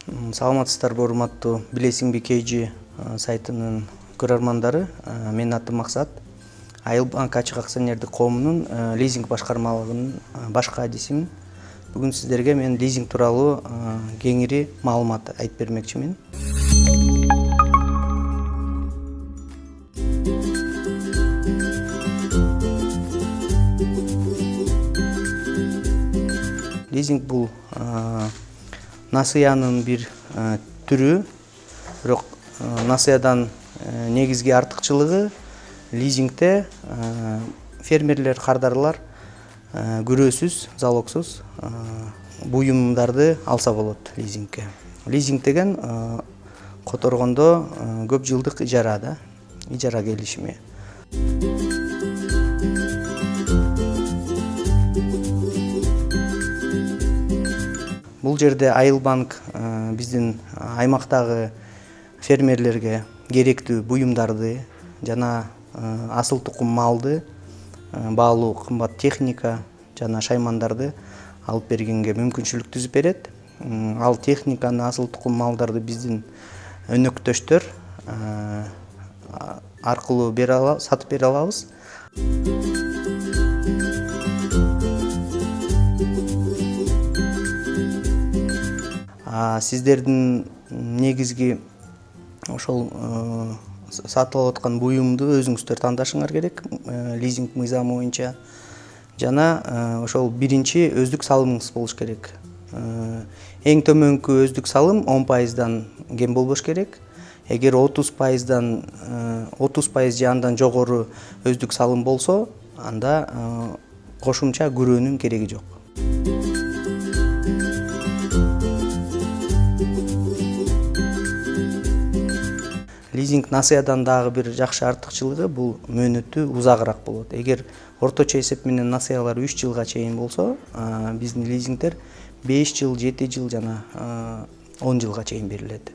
Саламатсыздарбы, урматтуу Билесиңби KG сайтынын көрөрмандары. Менин атым Максат. Айыл банк ачык акционердик коомунун лизинг башкармалыгынын баш кадисимин. Бүгүн сиздерге мен лизинг тууралуу кеңири маалымат айтып бермекчимин. Лизинг бул насыянын бир түрү, бирок насыядан негизги артыкчылыгы лизингде фермерлер, кардарлар күрөөсүз, залогсуз буюмдарды алса болот лизингке. Лизинг деген которгондо көп жылдык ижара келишими. Бул жерде Айыл банк биздин аймактагы фермерлерге керектүү буюмдарды жана асыл тукум малды, баалуу кымбат техника жана шаймандарды алып бергенге мүмкүнчүлүк түзүп берет. Ал техниканы, асыл тукум малдарды биздин өнөктөштөр аркылуу сатып бере алабыз. Сиздердин негизги ошол сатылып аткан буюмду өзүңүздөр тандашыңар керек лизинг мыйзамы боюнча. Жана ошол биринчи өздүк салымыңыз болуш керек. Эң төмөнкү өздүк салым 10% кем болбош керек. Эгер 30% же андан жогору өздүк салым болсо, анда кошумча күрөөнүн кереги жок. Лизинг насыядан дагы бир жакшы артыкчылыгы бул мөөнөтү узагыраак болот. Эгер орточо эсеп менен насыялар 3 жылга чейин болсо, биздин лизингдер 5 жыл, 7 жыл жана 10 жылга чейин берилет.